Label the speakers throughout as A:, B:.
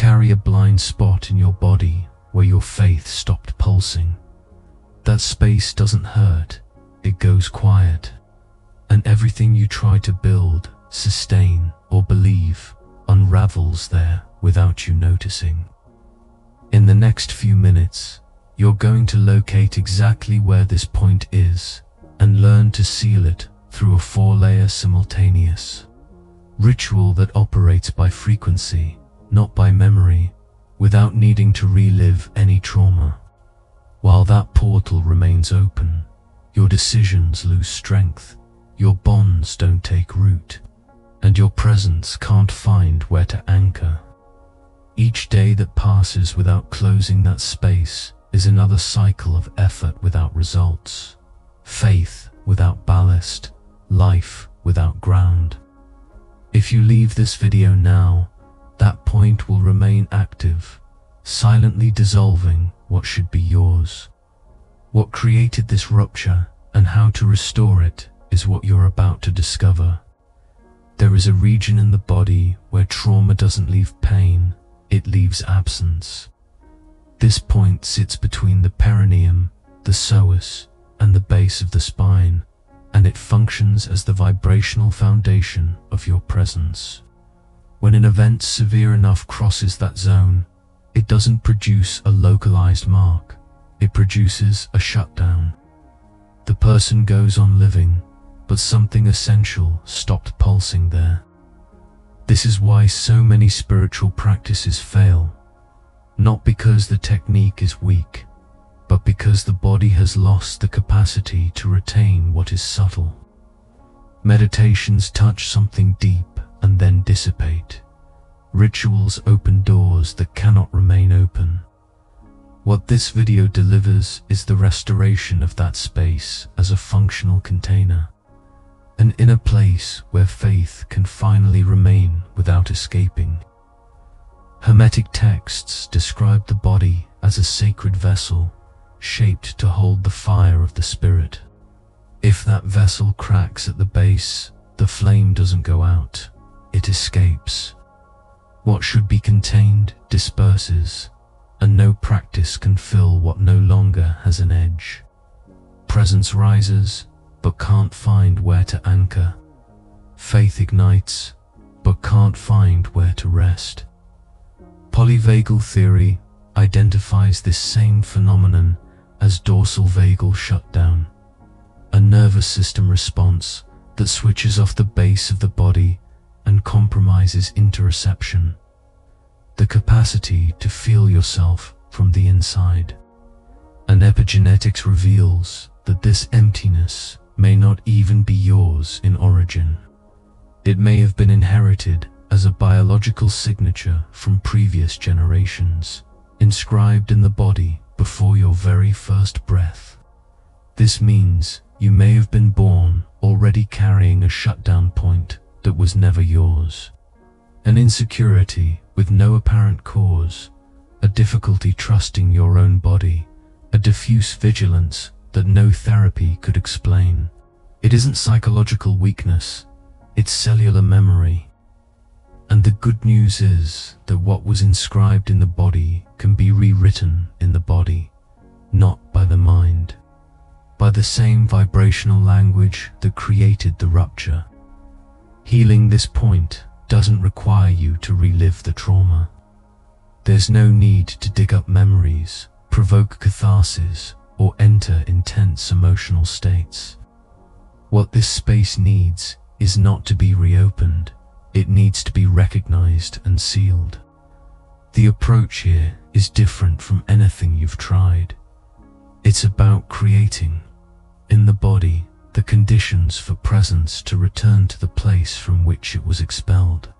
A: carry a blind spot in your body where your faith stopped pulsing. That space doesn't hurt, it goes quiet. And everything you try to build, sustain, or believe unravels there without you noticing. In the next few minutes, you're going to locate exactly where this point is and learn to seal it through a 4-layer simultaneous ritual that operates by frequency, not by memory, without needing to relive any trauma. While that portal remains open, your decisions lose strength, your bonds don't take root, and your presence can't find where to anchor. Each day that passes without closing that space is another cycle of effort without results, faith without ballast, life without ground. If you leave this video now, that point will remain active, silently dissolving what should be yours. What created this rupture and how to restore it is what you're about to discover. There is a region in the body where trauma doesn't leave pain, it leaves absence. This point sits between the perineum, the psoas, and the base of the spine, and it functions as the vibrational foundation of your presence. When an event severe enough crosses that zone, it doesn't produce a localized mark, it produces a shutdown. The person goes on living, but something essential stopped pulsing there. This is why so many spiritual practices fail, not because the technique is weak, but because the body has lost the capacity to retain what is subtle. Meditations touch something deep and then dissipate. Rituals open doors that cannot remain open. What this video delivers is the restoration of that space as a functional container, an inner place where faith can finally remain without escaping. Hermetic texts describe the body as a sacred vessel, shaped to hold the fire of the spirit. If that vessel cracks at the base, the flame doesn't go out, it escapes. What should be contained disperses, and no practice can fill what no longer has an edge. Presence rises, but can't find where to anchor. Faith ignites, but can't find where to rest. Polyvagal theory identifies this same phenomenon as dorsal vagal shutdown, a nervous system response that switches off the base of the body and compromises interoception, the capacity to feel yourself from the inside. And epigenetics reveals that this emptiness may not even be yours in origin. It may have been inherited as a biological signature from previous generations, inscribed in the body before your very first breath. This means you may have been born already carrying a shutdown point that was never yours. An insecurity with no apparent cause, a difficulty trusting your own body, a diffuse vigilance that no therapy could explain. It isn't psychological weakness, it's cellular memory. And the good news is that what was inscribed in the body can be rewritten in the body, not by the mind, by the same vibrational language that created the rupture. Healing this point doesn't require you to relive the trauma. There's no need to dig up memories, provoke catharsis, or enter intense emotional states. What this space needs is not to be reopened, it needs to be recognized and sealed. The approach here is different from anything you've tried. It's about creating, in the body, the conditions for presence to return to the place from which it was expelled.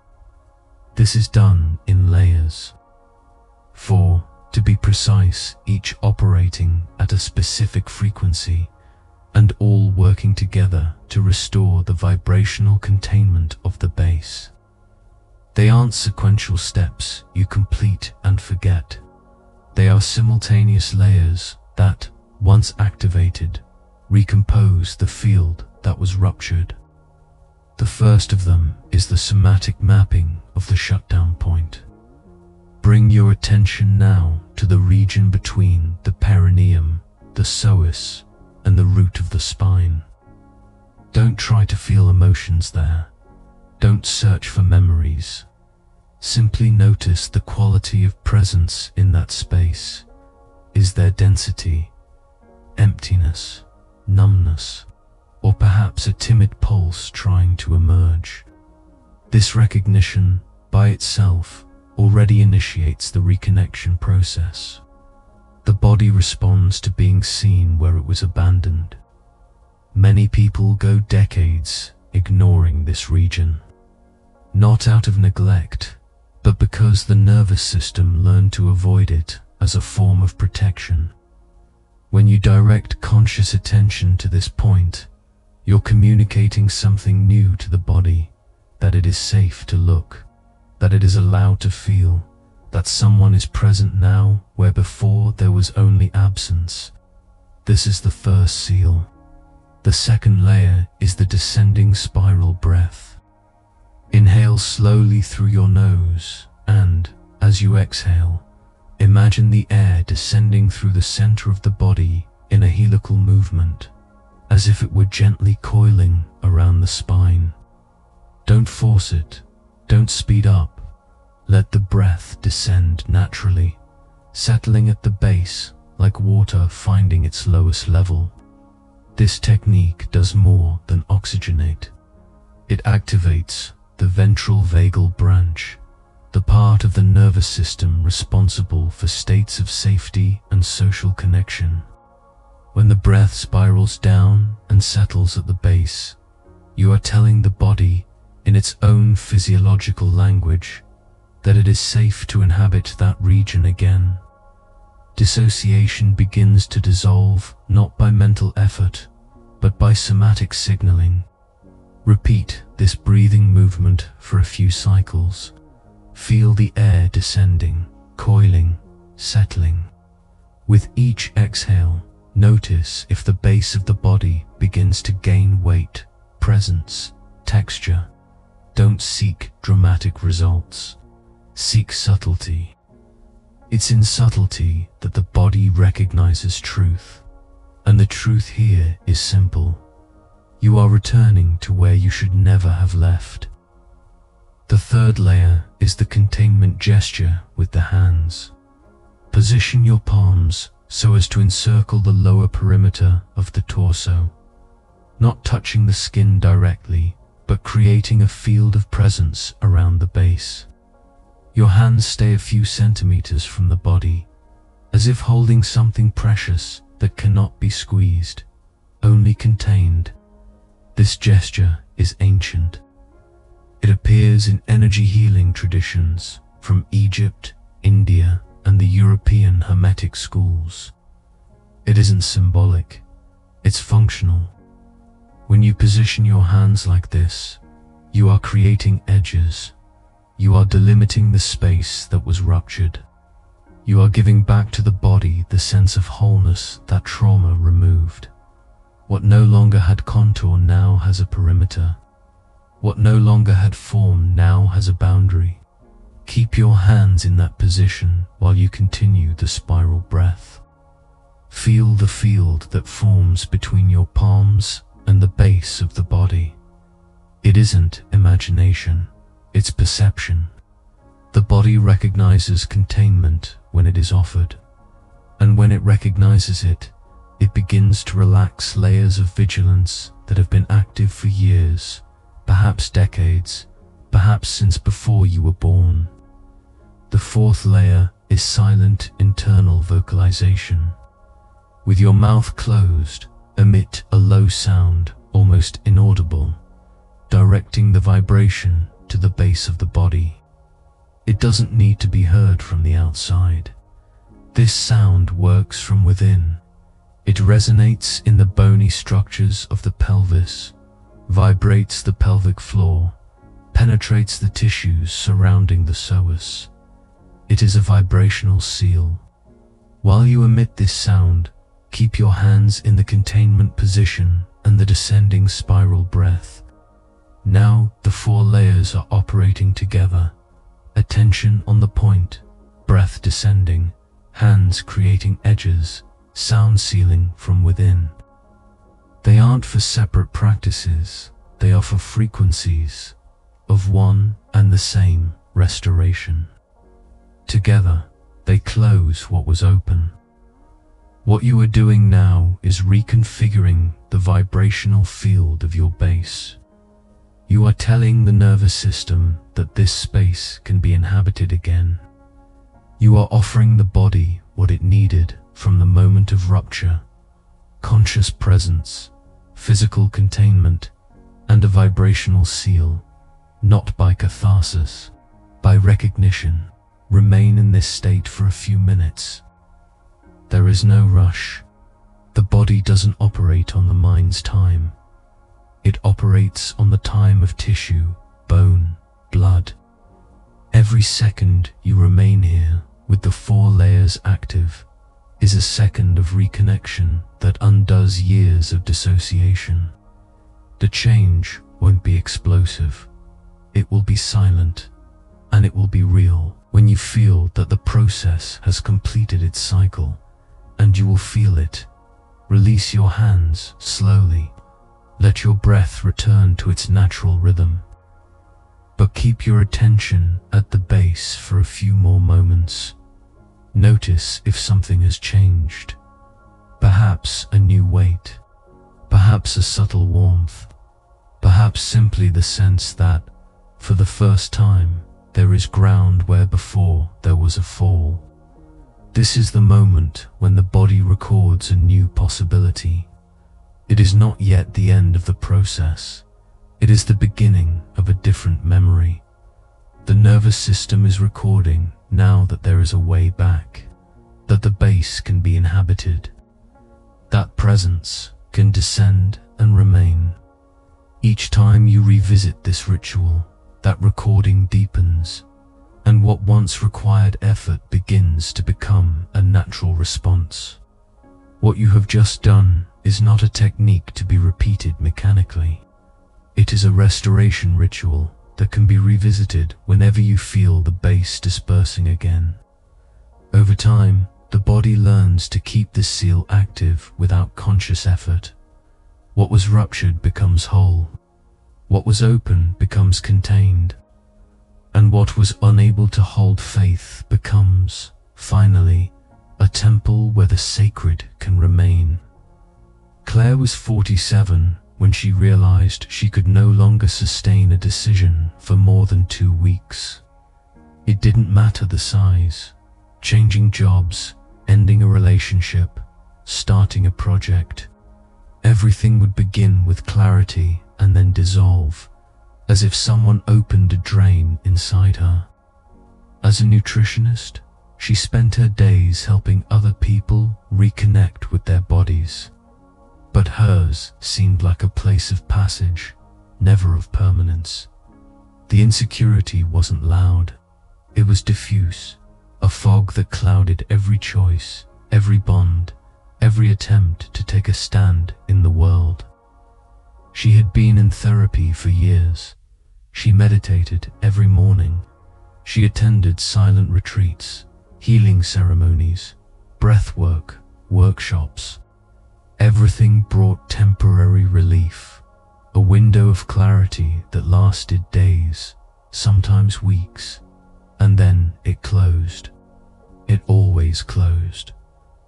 A: This is done in layers. 4, to be precise, each operating at a specific frequency, and all working together to restore the vibrational containment of the base. They aren't sequential steps you complete and forget. They are simultaneous layers that, once activated, recompose the field that was ruptured. The first of them is the somatic mapping of the shutdown point. Bring your attention now to the region between the perineum, the psoas, and the root of the spine. Don't try to feel emotions there. Don't search for memories. Simply notice the quality of presence in that space. Is there density, emptiness, numbness, or perhaps a timid pulse trying to emerge? This recognition, by itself, already initiates the reconnection process. The body responds to being seen where it was abandoned. Many people go decades ignoring this region, not out of neglect, but because the nervous system learned to avoid it as a form of protection. When you direct conscious attention to this point, you're communicating something new to the body, that it is safe to look, that it is allowed to feel, that someone is present now where before there was only absence. This is the first seal. The second layer is the descending spiral breath. Inhale slowly through your nose and, as you exhale, imagine the air descending through the center of the body in a helical movement, as if it were gently coiling around the spine. Don't force it. Don't speed up. Let the breath descend naturally, settling at the base like water finding its lowest level. This technique does more than oxygenate. It activates the ventral vagal branch, the part of the nervous system responsible for states of safety and social connection. When the breath spirals down and settles at the base, you are telling the body, in its own physiological language, that it is safe to inhabit that region again. Dissociation begins to dissolve not by mental effort, but by somatic signaling. Repeat this breathing movement for a few cycles. Feel the air descending, coiling, settling. With each exhale, notice if the base of the body begins to gain weight, presence, texture. Don't seek dramatic results. Seek subtlety. It's in subtlety that the body recognizes truth, and the truth here is simple. You are returning to where you should never have left. The third layer is the containment gesture with the hands. Position your palms so as to encircle the lower perimeter of the torso, not touching the skin directly, but creating a field of presence around the base. Your hands stay a few centimeters from the body, as if holding something precious that cannot be squeezed, only contained. This gesture is ancient. It appears in energy healing traditions from Egypt, India, and the European Hermetic schools. It isn't symbolic, it's functional. When you position your hands like this, you are creating edges. You are delimiting the space that was ruptured. You are giving back to the body the sense of wholeness that trauma removed. What no longer had contour now has a perimeter. What no longer had form now has a boundary. Keep your hands in that position while you continue the spiral breath. Feel the field that forms between your palms and the base of the body. It isn't imagination. It's perception. The body recognizes containment when it is offered, and when it recognizes it, it begins to relax layers of vigilance that have been active for years, perhaps decades, perhaps since before you were born. The fourth layer is silent internal vocalization. With your mouth closed, emit a low sound, almost inaudible, directing the vibration to the base of the body. It doesn't need to be heard from the outside. This sound works from within. It resonates in the bony structures of the pelvis, vibrates the pelvic floor, penetrates the tissues surrounding the psoas. It is a vibrational seal. While you emit this sound, keep your hands in the containment position and the descending spiral breath. Now the four layers are operating together. Attention on the point. breath descending, hands creating edges, sound sealing from within. They aren't for separate practices, they are for frequencies of one and the same restoration. Together, they close what was open. What you are doing now is reconfiguring the vibrational field of your base. You are telling the nervous system that this space can be inhabited again. You are offering the body what it needed from the moment of rupture: conscious presence, physical containment, and a vibrational seal, not by catharsis, by recognition. Remain in this state for a few minutes. There is no rush. The body doesn't operate on the mind's time. It operates on the time of tissue, bone, blood. Every second you remain here with the 4 layers active is a second of reconnection that undoes years of dissociation. The change won't be explosive. It will be silent, and it will be real when you feel that the process has completed its cycle. And you will feel it. Release your hands slowly. Let your breath return to its natural rhythm. But keep your attention at the base for a few more moments. Notice if something has changed. Perhaps a new weight. Perhaps a subtle warmth. Perhaps simply the sense that, for the first time, there is ground where before there was a fall. This is the moment when the body records a new possibility. It is not yet the end of the process. It is the beginning of a different memory. The nervous system is recording now that there is a way back, that the base can be inhabited, that presence can descend and remain. Each time you revisit this ritual, that recording deepens, and what once required effort begins to become a natural response. What you have just done is not a technique to be repeated mechanically. It is a restoration ritual that can be revisited whenever you feel the base dispersing again. Over time, the body learns to keep this seal active without conscious effort. What was ruptured becomes whole. What was open becomes contained. And what was unable to hold faith becomes, finally, a temple where the sacred can remain. Claire was 47 when she realized she could no longer sustain a decision for more than 2 weeks. It didn't matter the size: changing jobs, ending a relationship, starting a project. Everything would begin with clarity and then dissolve, as if someone opened a drain inside her. As a nutritionist, she spent her days helping other people reconnect with their bodies. But hers seemed like a place of passage, never of permanence. The insecurity wasn't loud. It was diffuse, a fog that clouded every choice, every bond, every attempt to take a stand in the world. She had been in therapy for years. She meditated every morning. She attended silent retreats, healing ceremonies, breathwork, workshops. Everything brought temporary relief, a window of clarity that lasted days, sometimes weeks, and then it closed. It always closed.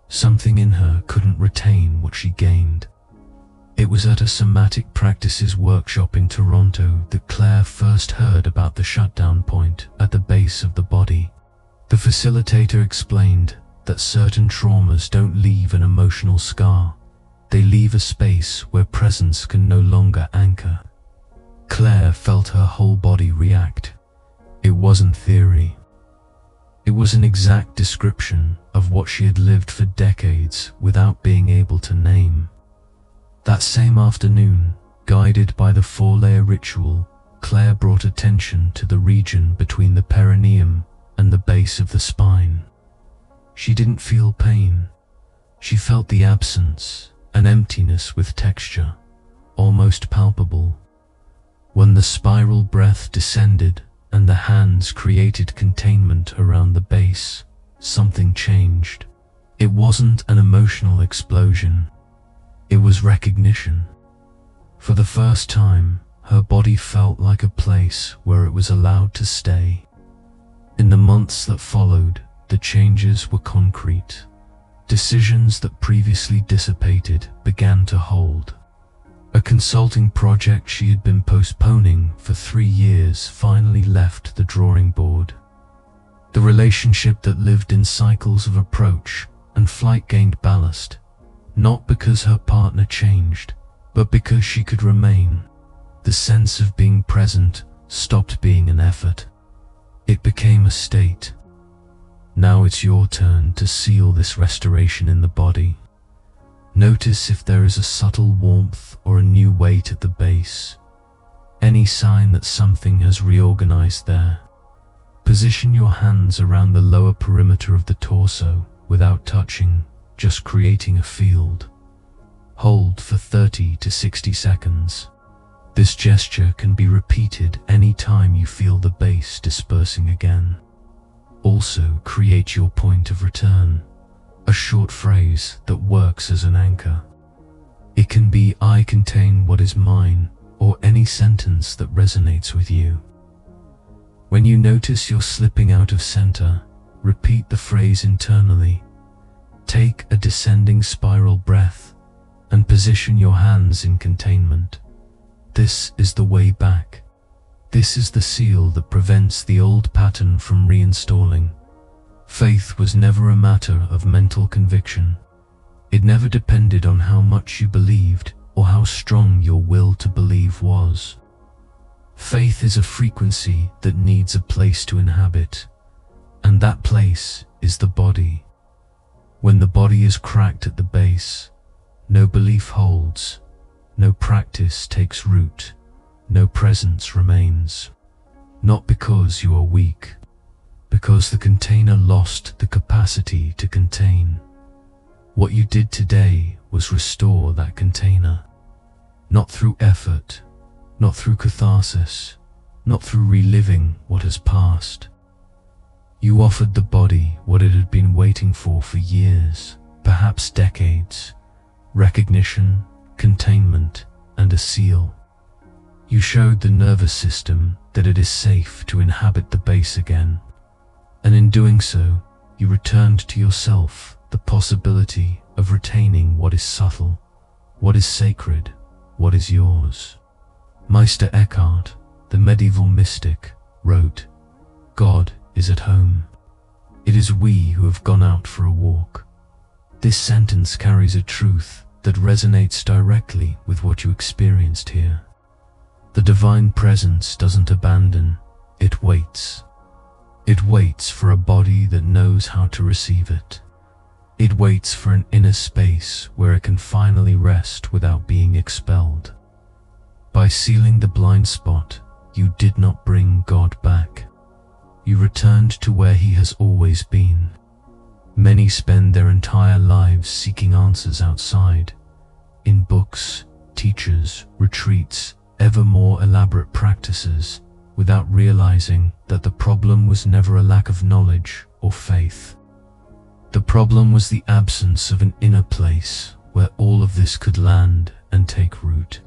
A: Something in her couldn't retain what she gained. It was at a Somatic practices workshop in Toronto that Claire first heard about the shutdown point at the base of the body. The facilitator explained that certain traumas don't leave an emotional scar. They leave a space where presence can no longer anchor. Claire felt her whole body react. It wasn't theory. It was an exact description of what she had lived for decades without being able to name. That same afternoon, guided by the 4-layer ritual, Claire brought attention to the region between the perineum and the base of the spine. She didn't feel pain. She felt the absence, an emptiness with texture, almost palpable. When the spiral breath descended and the hands created containment around the base, something changed. It wasn't an emotional explosion. It was recognition. For the first time, her body felt like a place where it was allowed to stay. In the months that followed, the changes were concrete. Decisions that previously dissipated began to hold. A consulting project she had been postponing for 3 years finally left the drawing board. The relationship that lived in cycles of approach and flight gained ballast, not because her partner changed, but because she could remain. The sense of being present stopped being an effort. It became a state. Now it's your turn to seal this restoration in the body. Notice if there is a subtle warmth or a new weight at the base. Any sign that something has reorganized there. Position your hands around the lower perimeter of the torso without touching, just creating a field. Hold for 30 to 60 seconds. This gesture can be repeated any time you feel the base dispersing again. Also, create your point of return, a short phrase that works as an anchor. It can be "I contain what is mine," or any sentence that resonates with you. When you notice you're slipping out of center, repeat the phrase internally. Take a descending spiral breath and position your hands in containment. This is the way back. This is the seal that prevents the old pattern from reinstalling. Faith was never a matter of mental conviction. It never depended on how much you believed or how strong your will to believe was. Faith is a frequency that needs a place to inhabit, and that place is the body. When the body is cracked at the base, no belief holds, no practice takes root, no presence remains. Not because you are weak, because the container lost the capacity to contain. What you did today was restore that container, not through effort, not through catharsis, not through reliving what has passed. You offered the body what it had been waiting for years, perhaps decades: recognition, containment, and a seal. You showed the nervous system that it is safe to inhabit the base again, and in doing so, you returned to yourself the possibility of retaining what is subtle, what is sacred, what is yours. Meister Eckhart, the medieval mystic, wrote, "God is at home. It is we who have gone out for a walk." This sentence carries a truth that resonates directly with what you experienced here. The divine presence doesn't abandon, it waits. It waits for a body that knows how to receive it. It waits for an inner space where it can finally rest without being expelled. By sealing the blind spot, you did not bring God back. You returned to where He has always been. Many spend their entire lives seeking answers outside, in books, teachers, retreats, ever more elaborate practices, without realizing that the problem was never a lack of knowledge or faith. The problem was the absence of an inner place where all of this could land and take root.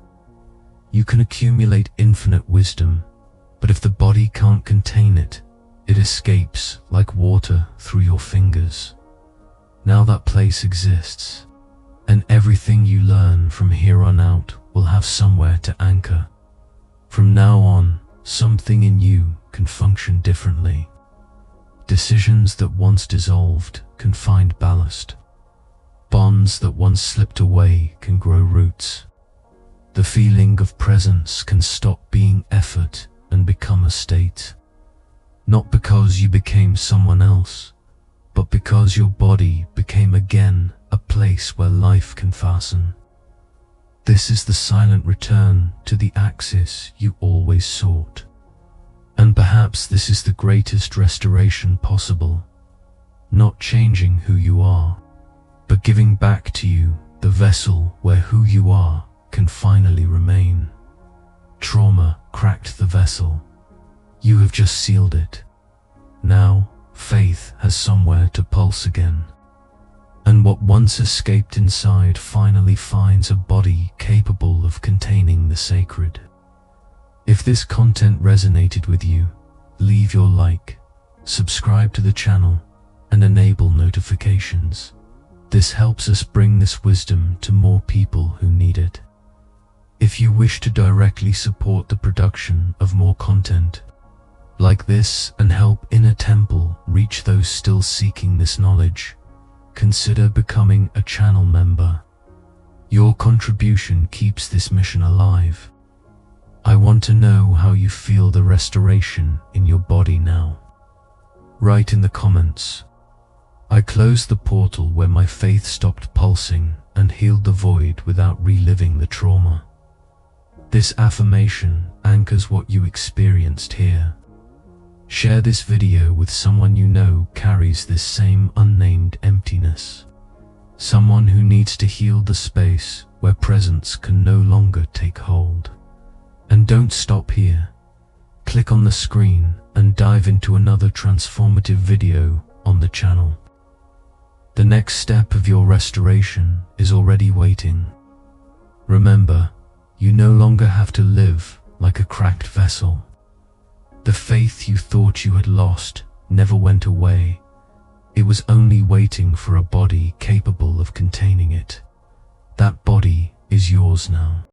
A: You can accumulate infinite wisdom, but if the body can't contain it, it escapes like water through your fingers. Now that place exists, and everything you learn from here on out will have somewhere to anchor. From now on, something in you can function differently. Decisions that once dissolved can find ballast. Bonds that once slipped away can grow roots. The feeling of presence can stop being effort and become a state. Not because you became someone else, but because your body became again a place where life can fasten. This is the silent return to the axis you always sought. And perhaps this is the greatest restoration possible. Not changing who you are, but giving back to you the vessel where who you are can finally remain. Trauma cracked the vessel. You have just sealed it. Now, faith has somewhere to pulse again. And what once escaped inside finally finds a body capable of containing the sacred. If this content resonated with you, leave your like, subscribe to the channel, and enable notifications. This helps us bring this wisdom to more people who need it. If you wish to directly support the production of more content like this and help Inner Temple reach those still seeking this knowledge, consider becoming a channel member. Your contribution keeps this mission alive. I want to know how you feel the restoration in your body now. Write in the comments. I closed the portal where my faith stopped pulsing and healed the void without reliving the trauma. This affirmation anchors what you experienced here. Share this video with someone you know carries this same unnamed emptiness. Someone who needs to heal the space where presence can no longer take hold. And don't stop here. Click on the screen and dive into another transformative video on the channel. The next step of your restoration is already waiting. Remember, you no longer have to live like a cracked vessel. The faith you thought you had lost never went away. It was only waiting for a body capable of containing it. That body is yours now.